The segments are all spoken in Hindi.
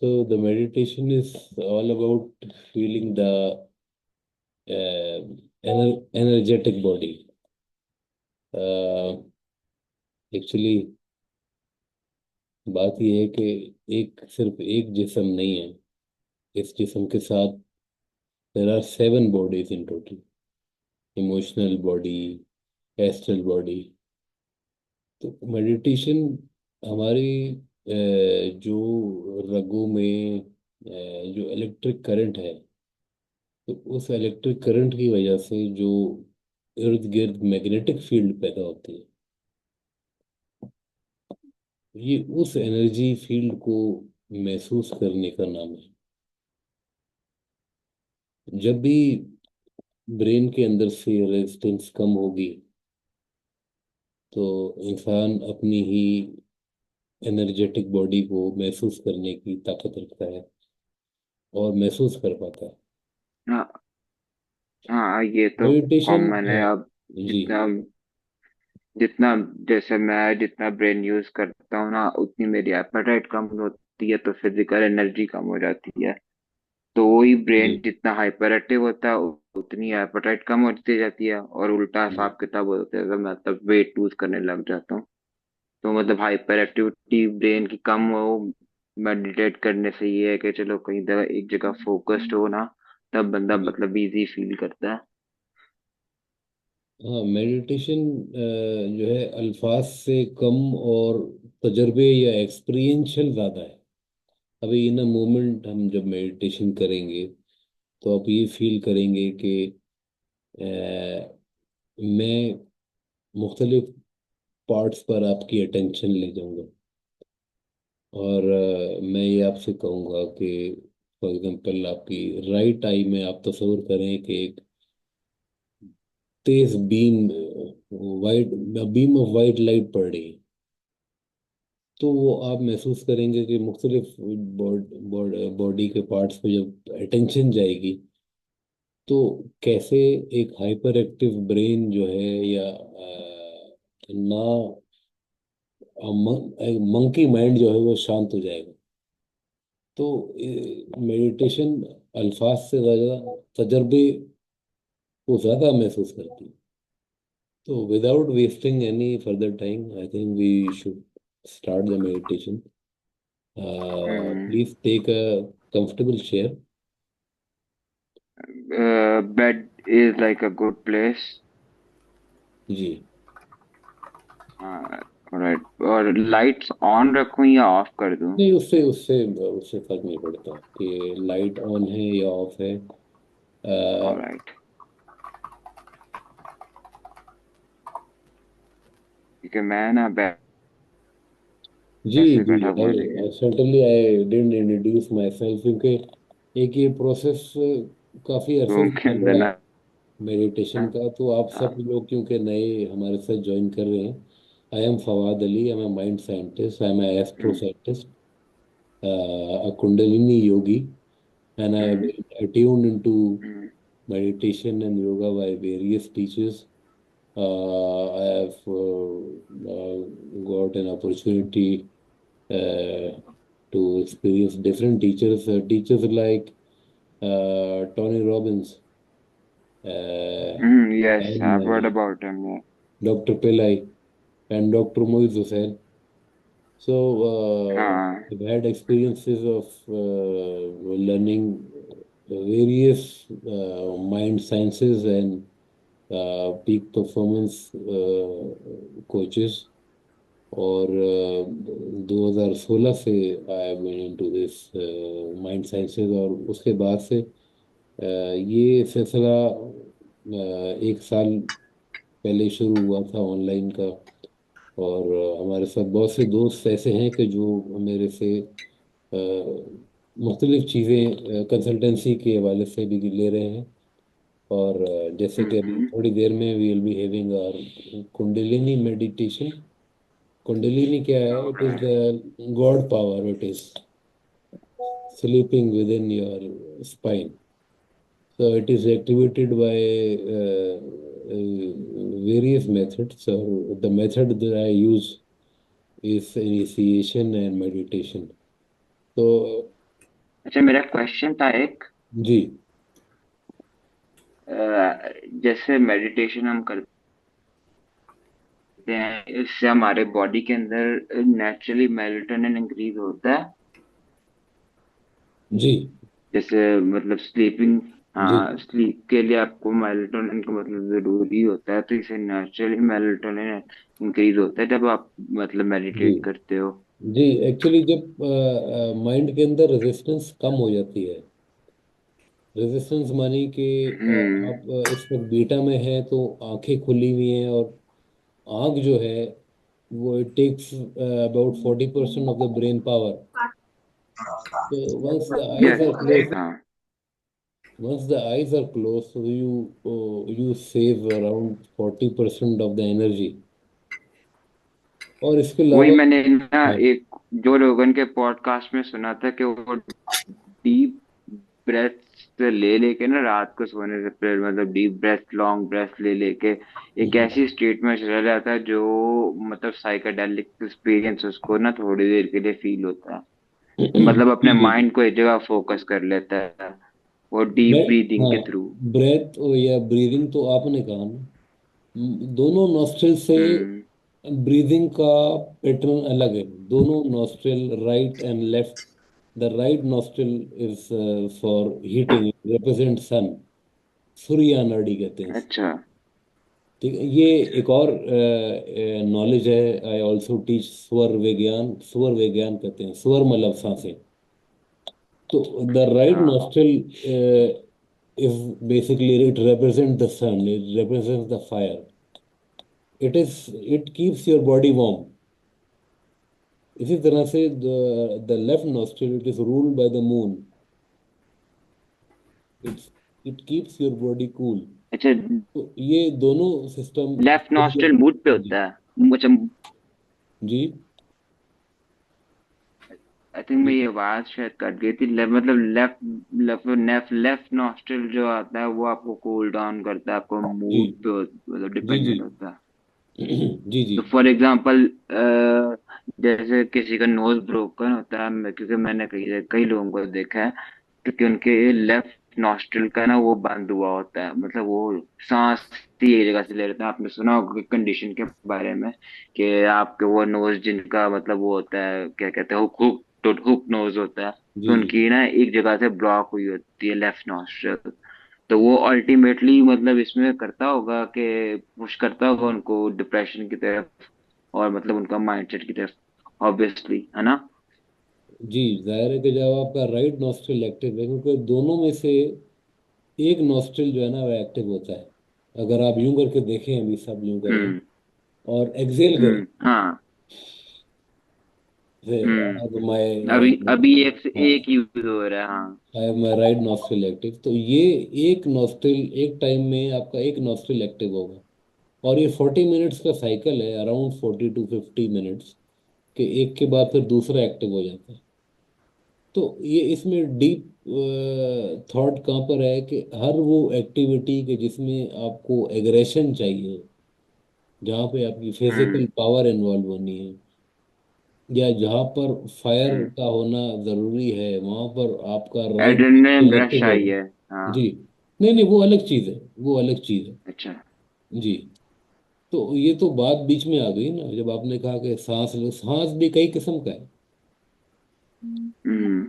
So the meditation is all about feeling the energetic body. Actually बात यह है कि एक सिर्फ एक जिस्म नहीं है। इस जिस्म के साथ there are 7 bodies in total. Emotional body, astral body. तो मेडिटेशन हमारी जो रगों में जो इलेक्ट्रिक करंट है, तो उस इलेक्ट्रिक करंट की वजह से जो इर्द गिर्द मैग्नेटिक फील्ड पैदा होती है, ये उस एनर्जी फील्ड को महसूस करने का नाम है। जब भी ब्रेन के अंदर से रेजिस्टेंस कम होगी, तो इंसान अपनी ही एनर्जेटिक बॉडी को महसूस करने की ताकत रखता है और महसूस कर पाता है। हाँ हाँ, ये तो मेडिटेशन, कॉमन है हाँ। अब। जी। जितना जितना जैसे मैं जितना ब्रेन यूज करता हूँ ना, उतनी मेरी एपेटाइट कम होती है, तो फिजिकल एनर्जी कम हो जाती है। तो वही जी। ब्रेन जितना हाइपर एक्टिव होता है, उतनी एपेटाइट कम होती जाती है, और उल्टा जी। हिसाब किताब होता है अगर मैं मतलब वेट लूज करने लग जाता हूँ। तो मतलब हाइपर एक्टिविटी ब्रेन की कम हो मेडिटेट करने से, ये है कि चलो कहीं जगह एक जगह फोकस्ड हो ना, तब बंदा जी। मतलब इजी फील करता है। हाँ, मेडिटेशन जो है अल्फाज से कम और तजर्बे या एक्सपीरियंशियल ज़्यादा है। अभी इन अ मोमेंट हम जब मेडिटेशन करेंगे, तो आप ये फील करेंगे कि मैं मुख्तलिफ पार्ट्स पर आपकी अटेंशन ले जाऊंगा। और मैं ये आपसे कहूँगा कि फॉर एग्जांपल आपकी राइट आई में आप तस्वीर करें कि एक तेज beam, white beam of white light पड़ रही है। तो वो आप महसूस करेंगे कि मुख्तलिफ बॉडी के पार्ट्स पे जब अटेंशन जाएगी, तो कैसे एक हाइपर एक्टिव ब्रेन जो है, या ना मंकी माइंड जो है वो शांत हो जाएगा। तो मेडिटेशन अल्फाज से ज़्यादा तजर्बे को ज़्यादा महसूस करती है। तो without wasting any further time, I think we should start the meditation. Hmm. Please take a comfortable chair. Bed is like a good place. जी। हाँ, राइट। और लाइट्स ऑन रखूं या ऑफ कर दूं? नहीं, उससे उससे उससे फर्क नहीं पड़ता कि लाइट ऑन है या ऑफ है। ऑलराइट। ठीक है, मैं ना जी। ऐसे जी। बैठा हुआ है आई लेकिन certainly I didn't introduce my self, क्योंकि एक ये प्रोसेस काफ़ी अरसे रूम से के चल अंदर रहा ना। है मेडिटेशन का। तो आप सब हाँ। लोग क्योंकि नए हमारे साथ ज्वाइन कर रहे हैं, I am Fawad Ali, I am a mind scientist, I am a astro hmm. Scientist, a Kundalini yogi, and I have hmm. been attuned into hmm. meditation and yoga by various teachers. I have got an opportunity to experience different teachers, teachers like Tony Robbins, yes, I and heard about him. Dr. Pillai, and Dr. Moiz Hussain. So हाँ। I've had experiences of learning various mind sciences and peak performance coaches. और 2016 से I have been into this mind sciences. और उसके बाद से ये सिलसिला 1 साल पहले शुरू हुआ था ऑनलाइन का। और हमारे साथ बहुत से दोस्त ऐसे हैं कि जो मेरे से मुख्तलिफ चीज़ें कंसल्टेंसी के हवाले से भी ले रहे हैं। और जैसे कि अभी हम्म। थोड़ी देर में we will be having our Kundalini meditation. Kundalini क्या है? It is okay. The God power, it is sleeping within your spine. So it is activated by various methods. So the method that I use is initiation and meditation. So अच्छा, मेरा क्वेश्चन था एक, जी जैसे मेडिटेशन हम करते हैं, इससे हमारे बॉडी के अंदर नेचुरली मेलाटोनिन इंक्रीज होता है। जी जैसे मतलब स्लीपिंग, जी हाँ स्लीप के लिए आपको मेलाटोनिन का मतलब जरूरी होता है, तो इसे नेचुरली मेलाटोनिन इंक्रीज होता है जब आप मतलब जी मेडिटेट करते हो। जी। एक्चुअली जब माइंड के अंदर रेजिस्टेंस कम हो जाती है, रेजिस्टेंस मानी कि हम्म। आप इस वक्त बीटा में हैं तो आंखें खुली हुई हैं, और आंख जो है वो it takes about 40% of the brain power. So once the eyes yes. are closed, हाँ, so you save around 40% of the energy. और इसके वही अलावा मैंने ना हाँ एक जो रोगन के पॉडकास्ट में सुना था कि वो डीप ब्रेथ ले लेके ना रात को सोने से पहले, मतलब डीप ब्रेथ, लॉन्ग ब्रेथ ले लेके एक ऐसी स्टेट में चला जाता है जो मतलब साइकेडेलिक एक्सपीरियंस उसको ना थोड़ी देर के लिए फील होता है। मतलब अपने जी जी जी। माइंड को एक जगह फोकस कर लेता है वो डीप ब्रेथ, ब्रीदिंग हाँ, के थ्रू। ब्रेथ या ब्रीदिंग तो आपने कहा ना, दोनों नॉस्ट्रल से हम्म। ब्रीदिंग का पैटर्न अलग है। दोनों nostril, right and left, the right nostril is for heating, represent sun, सूर्य नाड़ी कहते हैं इसे। अच्छा। ठीक है, ये एक और नॉलेज है। आई ऑल्सो टीच स्वर विज्ञान, स्वर विज्ञान कहते हैं, स्वर मतलब सांसें। तो द राइट हाँ। Nostril is basically, it represents the sun, it represents the fire. It keeps your body warm. इसी तरह से the left nostril, it is ruled by the moon. it's it keeps your body cool. अच्छा, तो ये दोनों सिस्टम लेफ्ट नॉस्ट्रल मूड पे जी होता है। अच्छा, जी आई थिंक मैं जी ये बात शायद कट गई थी। मतलब लेफ्ट लेफ्ट लेफ्ट नॉस्ट्रल जो आता है वो आपको कूल डाउन करता है, आपको जी मूड पे मतलब जी जी डिपेंडेंट होता है। जी जी तो फॉर एग्जांपल जैसे किसी का नोज ब्रोकन होता है, क्योंकि मैंने कई कई लोगों को देखा है, क्योंकि उनके लेफ्ट नॉस्ट्रल का ना वो बंद हुआ होता है, मतलब वो सांस ही एक जगह से ले लेते हैं। आपने सुना होगा कंडीशन के बारे में कि आपके वो नोज जिनका मतलब वो होता है, क्या कहते हैं, हुक हुक तो हुक नोज होता है, तो जी जी उनकी ना एक जगह से ब्लॉक हुई होती है लेफ्ट नॉस्ट्रल। तो वो अल्टीमेटली मतलब इसमें करता होगा कि पुश करता होगा उनको डिप्रेशन की तरफ, और मतलब उनका माइंडसेट की तरफ, ऑब्वियसली, है ना। जी। जाहिर है कि जब आपका राइट नॉस्ट्रल एक्टिव है, क्योंकि दोनों में से एक नॉस्ट्रल जो है ना वो एक्टिव होता है। अगर आप यूं करके देखें, अभी सब यूं करें हम्म। और एक्सेल करें, हाँ। अभी माय अभी एक से एक यूज हो रहा है, हाँ। I have my right nostril active. तो ये एक नॉस्ट्रल, एक टाइम में आपका एक नॉस्ट्रल एक्टिव होगा, और ये 40 मिनट्स का साइकिल है, अराउंड 40 to 50 मिनट्स के एक के बाद फिर दूसरा एक्टिव हो जाता है। तो ये इसमें डीप थॉट कहाँ पर है कि हर वो एक्टिविटी के जिसमें आपको एग्रेशन चाहिए, जहाँ पे आपकी फिजिकल हम्म। पावर इन्वॉल्व होनी है, या जहाँ पर फायर हम्म। का होना जरूरी है, वहाँ पर आपका राइट एड्रेनलिन रश एक्टिव आई होगा। है। हाँ। जी, नहीं नहीं, वो अलग चीज़ है, वो अलग चीज़ है। अच्छा। जी। तो ये तो बात बीच में आ गई ना, जब आपने कहा कि सांस लो, सांस भी कई किस्म का है। हम्म।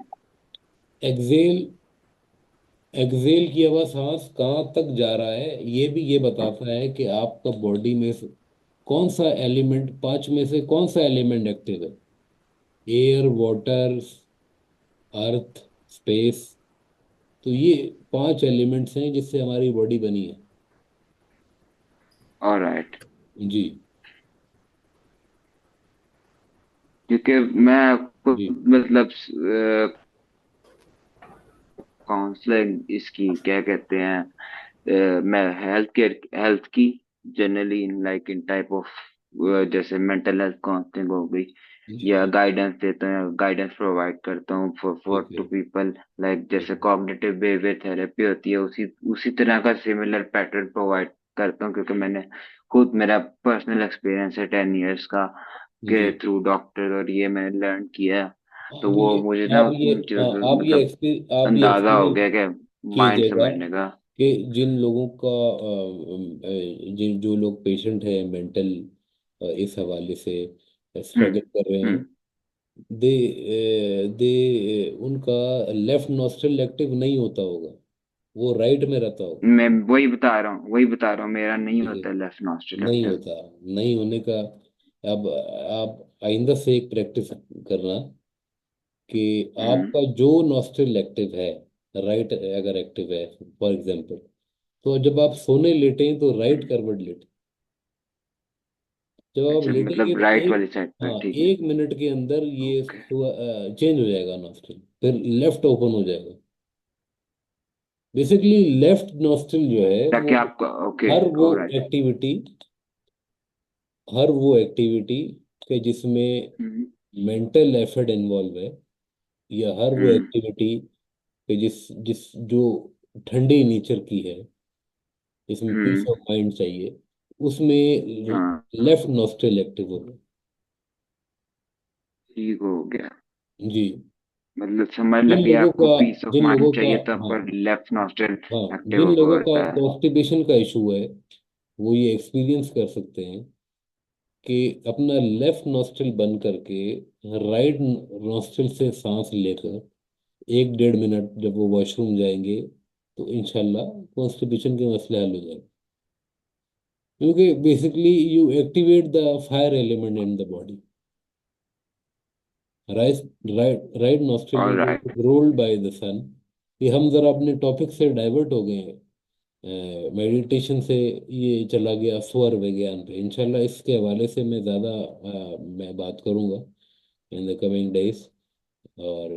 एक्सेल, एक्सेल किया हुआ सांस कहाँ तक जा रहा है, ये भी ये बताता है कि आपका बॉडी में से कौन सा एलिमेंट, पांच में से कौन सा एलिमेंट एक्टिव है। एयर, वाटर, अर्थ, स्पेस। तो ये पांच एलिमेंट्स हैं जिससे हमारी बॉडी बनी है। ऑलराइट। जी क्योंकि मैं आपको जी मतलब काउंसलिंग इसकी क्या कहते हैं, मैं हेल्थ केयर, हेल्थ की generally in like in type of, जैसे मेंटल हेल्थ काउंसलिंग हो गई, जी या जी। गाइडेंस देता हूँ, गाइडेंस प्रोवाइड करता हूँ for okay to people, like जैसे ओके। कॉग्निटिव बिहेवियर थेरेपी होती है, उसी उसी तरह का सिमिलर पैटर्न प्रोवाइड करता हूँ, क्योंकि मैंने खुद, मेरा पर्सनल एक्सपीरियंस है 10 इयर्स का, के जी थ्रू डॉक्टर, और ये मैंने लर्न किया है। तो आप वो ये मुझे ना आप ये उन चीजों से मतलब आप ये अंदाजा हो एक्सपीरियंस गया कि माइंड कीजिएगा समझने का। कि जिन लोगों का जिन जो लोग पेशेंट हैं मेंटल इस हवाले से हम्म। स्ट्रगल कर रहे हैं, हम्म। दे उनका लेफ्ट नॉस्ट्रल एक्टिव नहीं होता होगा, वो राइट में रहता होगा। मैं वही बता रहा हूँ, मेरा नहीं ठीक है, होता लेफ्ट नॉस्ट्रल नहीं एक्टिव। होता, नहीं होने का। अब आप आइंदा से एक प्रैक्टिस करना कि हम्म। आपका जो नॉस्ट्रल एक्टिव है, राइट अगर एक्टिव है फॉर एग्जांपल, तो जब आप सोने लेटें तो राइट हम्म। करवट लेटें। जब आप अच्छा, लेटेंगे मतलब तो राइट एक, वाली साइड पर, हाँ, ठीक है। 1 मिनट के अंदर ये ओके। चेंज हो जाएगा नॉस्ट्रल, फिर लेफ्ट ओपन हो जाएगा। बेसिकली लेफ्ट नॉस्ट्रल जो है वो ताकि आपको, ओके, हर वो ऑलराइट। एक्टिविटी हर वो एक्टिविटी के जिसमें हम्म। मेंटल एफर्ट इन्वॉल्व है, या हर वो हम्म। एक्टिविटी के जिस जिस जो ठंडी नेचर की है, जिसमें पीस हम्म। ऑफ माइंड चाहिए, उसमें हाँ, लेफ्ट नॉस्ट्रल एक्टिव होगा। ठीक हो गया। जी। मतलब समझ जिन लगे लोगों आपको का पीस ऑफ जिन माइंड लोगों का चाहिए तो हाँ आपको लेफ्ट नॉस्ट्रल हाँ, एक्टिव जिन लोगों का होता है। कॉन्स्टिपेशन का इशू है, वो ये एक्सपीरियंस कर सकते हैं कि अपना लेफ्ट नॉस्ट्रल बंद करके राइट नॉस्ट्रल से सांस लेकर 1 डेढ़ मिनट जब वो वॉशरूम जाएंगे, तो इंशाल्लाह कॉन्स्टिपेशन के मसले हल हो जाएंगे। क्योंकि basically you activate the fire element in the body. Right, right nostril will be alright. Ruled by the sun. ये हम जरा अपने टॉपिक से डाइवर्ट हो गए हैं, मेडिटेशन से ये चला गया स्वर विज्ञान पे। इंशाल्लाह इसके हवाले से मैं ज़्यादा मैं बात करूँगा इन द कमिंग डेज। और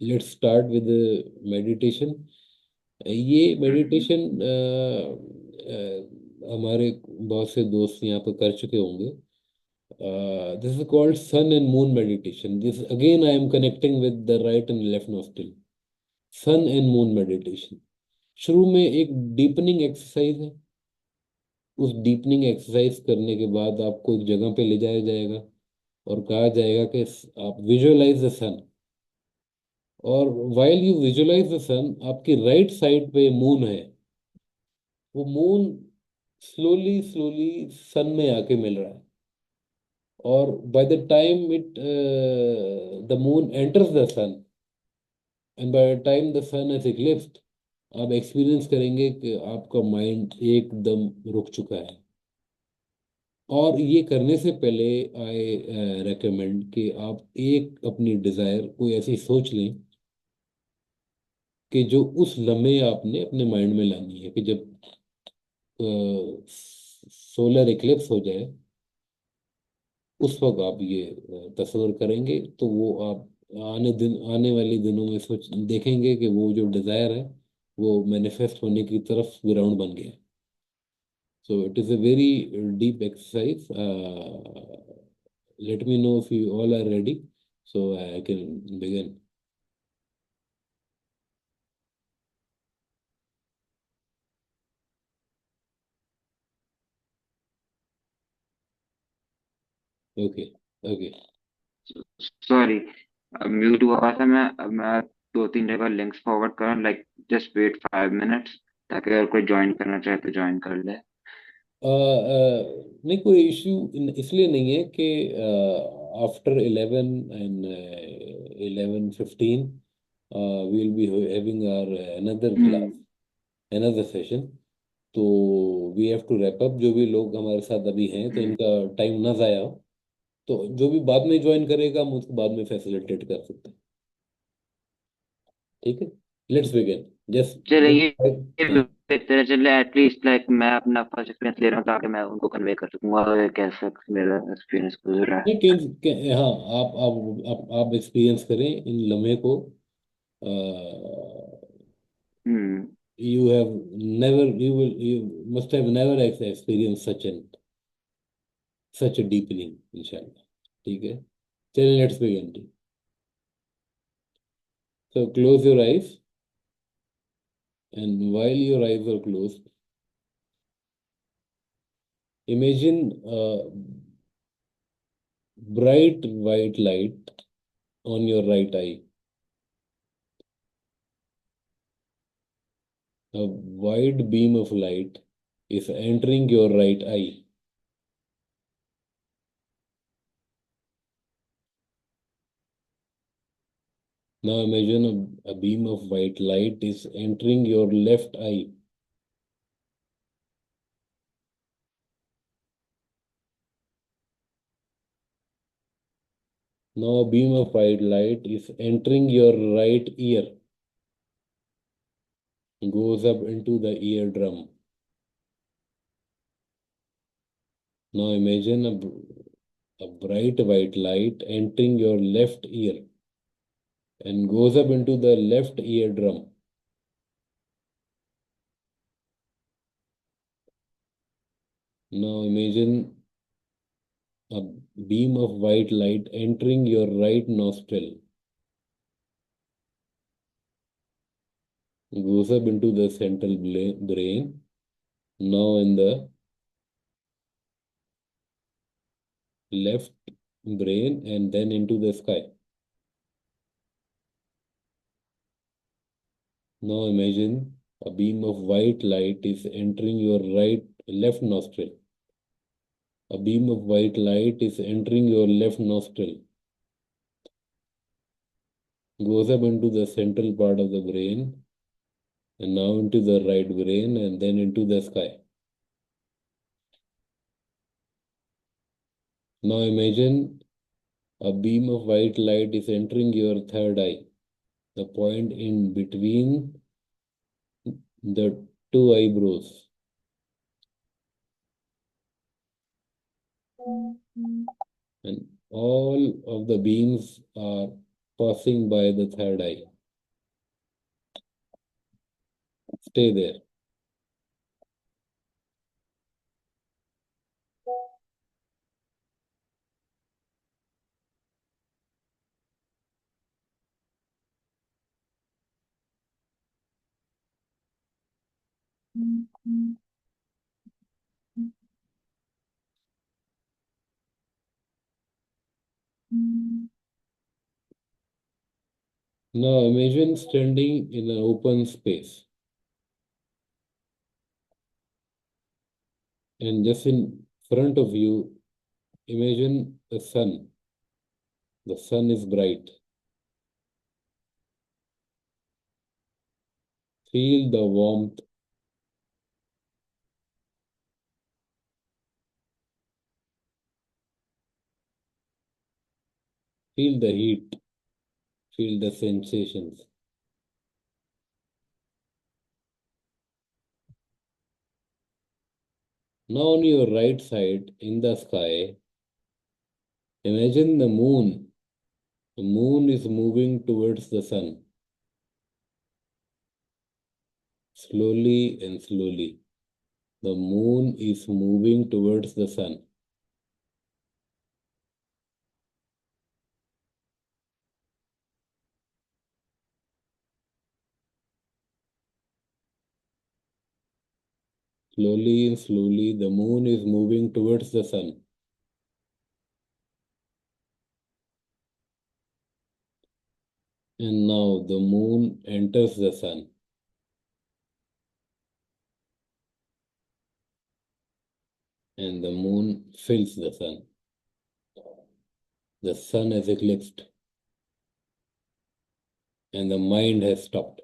लेट्स स्टार्ट विद मेडिटेशन। ये मेडिटेशन हमारे बहुत से दोस्त यहाँ पर कर चुके होंगे। This is called sun and moon meditation. This again I am connecting with the right and left nostril. Sun and moon meditation. शुरू में एक डीपनिंग एक्सरसाइज है। उस डीपनिंग एक्सरसाइज करने के बाद आपको एक जगह पे ले जाया जाएगा और कहा जाएगा कि आप विजुअलाइज द सन। और वाइल यू विजुअलाइज द सन, आपकी राइट साइड पे मून है। वो मून स्लोली स्लोली सन में आके मिल रहा है। और by the time it the moon enters the sun, and by the time the sun is eclipsed, आप एक्सपीरियंस करेंगे कि आपका माइंड एकदम रुक चुका है। और ये करने से पहले आई रेकमेंड कि आप एक अपनी डिज़ायर कोई ऐसी सोच लें कि जो उस लम्हे आपने अपने माइंड में लानी है, कि जब सोलर इक्लिप्स हो जाए, उस वक्त आप ये तस्वीर करेंगे, तो वो आप आने वाले दिनों में सोच देखेंगे कि वो जो डिज़ायर है वो मैनिफेस्ट होने की तरफ ग्राउंड बन गया। So it is a very deep exercise. let me know if you all are ready so I can begin. Okay, okay. Sorry, mute हुआ था मैं। अब मैं 2-3 जगह लिंक्स फॉरवर्ड कर, लाइक जस्ट वेट 5 मिनट्स, ताकि अगर कोई ज्वाइन करना चाहे तो ज्वाइन कर ले। नहीं, कोई इशू इसलिए नहीं है कि after 11 and 11:15 we will be having our another class, hmm. another session. तो we have to wrap up. जो भी लोग हमारे साथ अभी हैं तो हम्म। इनका टाइम ना ज़ाया हो, तो जो भी बाद में ज्वाइन करेगा हम उसको बाद में फैसिलिटेट कर सकते हैं। ठीक है, लेट्स बिगिन। जस्ट चले ये हाँ, बेहतर है, चले एटलीस्ट लाइक मैं अपना फर्स्ट एक्सपीरियंस ले रहा हूँ ताकि मैं उनको कन्वे कर सकूंगा कैसा मेरा एक्सपीरियंस गुजरा है। नहीं हाँ, आप एक्सपीरियंस करें इन लम्हे को। Hmm. You have never you will you must have never experience such a deepening इंशाल्लाह। ठीक है, चलिए let's begin. So close your eyes, and while your eyes are closed, imagine bright white light on your right eye. A wide beam of light is entering your right eye. Now imagine a beam of white light is entering your left eye. Now a beam of white light is entering your right ear, goes up into the eardrum. Now imagine a bright white light entering your left ear and goes up into the left eardrum. Now imagine a beam of white light entering your right nostril, goes up into the central brain, now in the left brain, and then into the sky. Now imagine a beam of white light is entering your left nostril. A beam of white light is entering your left nostril, goes up into the central part of the brain, and now into the right brain, and then into the sky. Now imagine a beam of white light is entering your third eye, the point in between the two eyebrows, and all of the beams are passing by the third eye. Stay there. Now imagine standing in an open space, and just in front of you, imagine the sun. The sun is bright. Feel the warmth, feel the heat, feel the sensations. Now on your right side in the sky, imagine the moon. The moon is moving towards the sun, slowly and slowly. The moon is moving towards the sun. Slowly and slowly, the moon is moving towards the sun. And now the moon enters the sun, and the moon fills the sun. The sun has eclipsed, and the mind has stopped.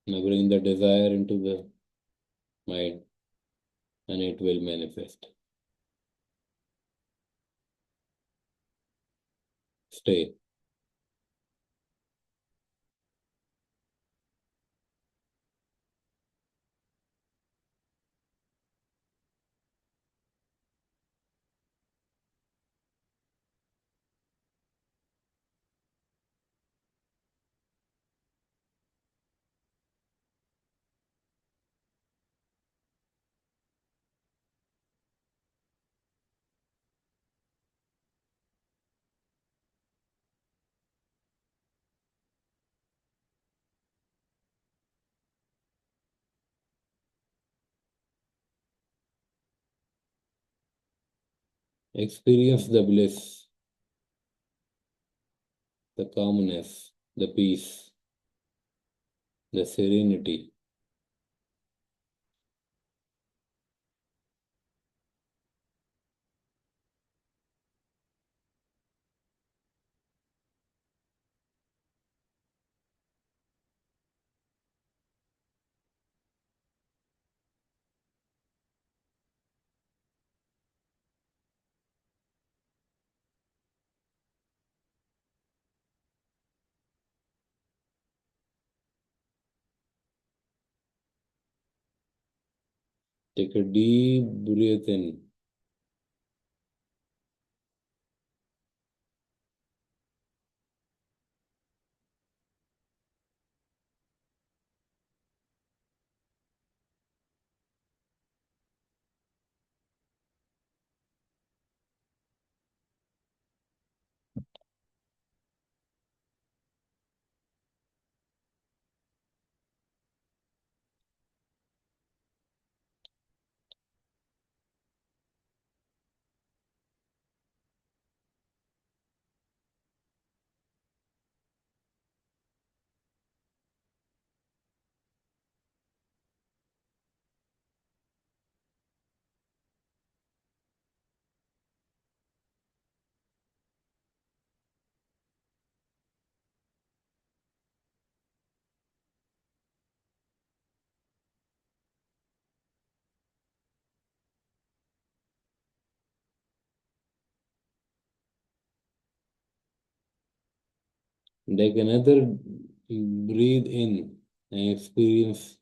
Now bring the desire into the mind, and it will manifest. Stay. Experience the bliss, the calmness, the peace, the serenity. Take a deep breath in. Take another breathe in and experience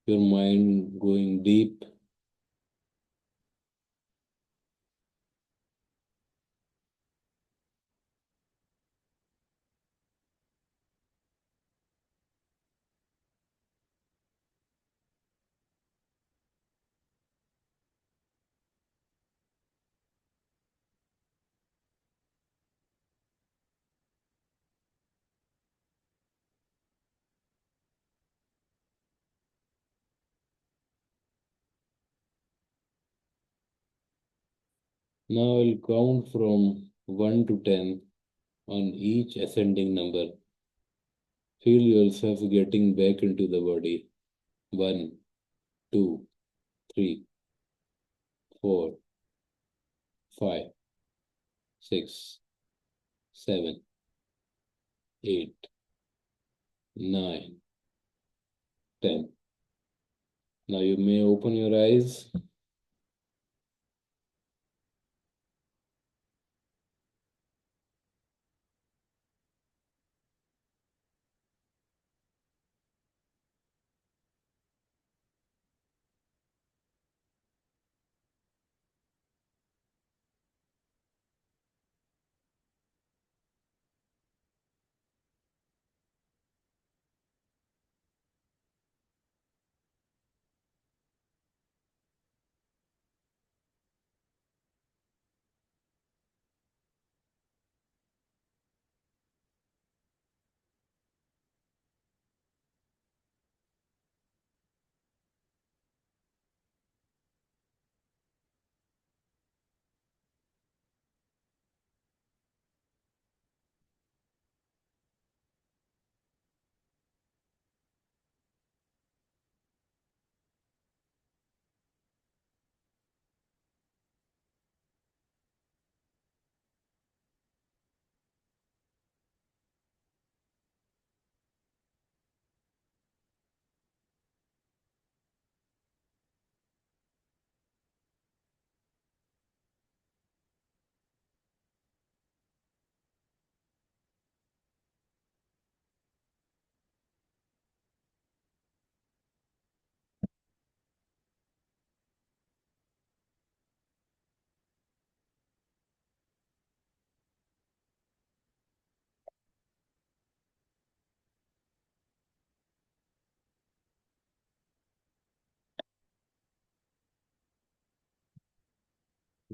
your mind going deep. Now I'll count from 1 to 10 on each ascending number. Feel yourself getting back into the body. 1, 2, 3, 4, 5, 6, 7, 8, 9, 10. Now you may open your eyes.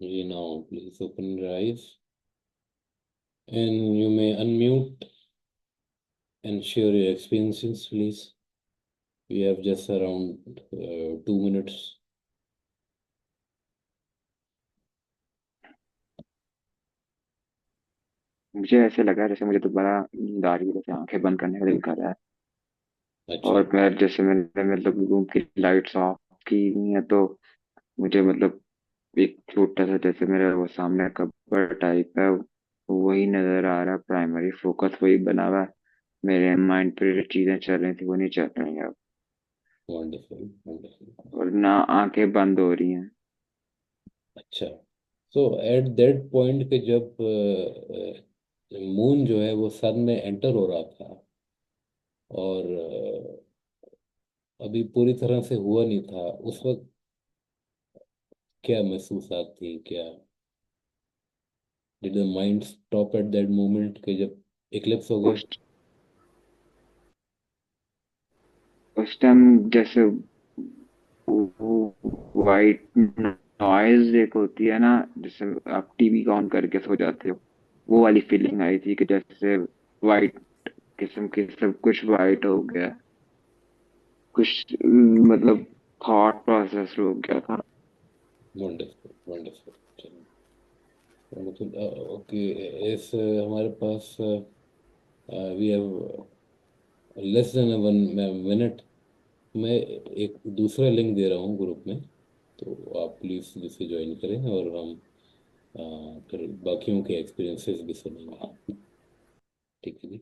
Now please open your eyes and you may unmute and share your experiences, please. We have just around 2 minutes. मुझे ऐसे लगा जैसे मुझे दोबारा नींद आ रही है, जैसे आंखें बंद करने का दिल कर रहा है। अच्छा। और मैं जैसे मैंने मतलब रूम की लाइट्स ऑफ की हुई है, तो मुझे मतलब एक छोटा सा जैसे मेरे वो सामने कपबोर्ड टाइप है, वही नजर आ रहा है, प्राइमरी फोकस वही बना हुआ है। मेरे माइंड पे जो चीजें चल रही थी वो नहीं चल रही हैं अब। Wonderful wonderful. और ना आंखें बंद हो रही हैं। अच्छा। सो एट दैट पॉइंट पे जब मून जो है वो सन में एंटर हो रहा था और अभी पूरी तरह से हुआ नहीं था, उस वक्त क्या महसूसात थी, क्या did the mind stop at that moment के जब इक्लिप्स हो गया? उस उस टाइम जैसे वाइट नॉइज एक होती है ना, जैसे आप टीवी ऑन करके सो जाते हो, वो वाली फीलिंग आई थी कि जैसे वाइट किस्म की सब कुछ वाइट हो गया, कुछ मतलब थॉट प्रोसेस रुक गया था। Wonderful wonderful. वंडरफुल। ओके। इस हमारे पास we have less than one minute. मैं एक दूसरा लिंक दे रहा हूँ ग्रुप में, तो आप प्लीज़ जिसे ज्वाइन करें और हम फिर बाकियों के एक्सपीरियंसेस भी सुनेंगे। ठीक है जी।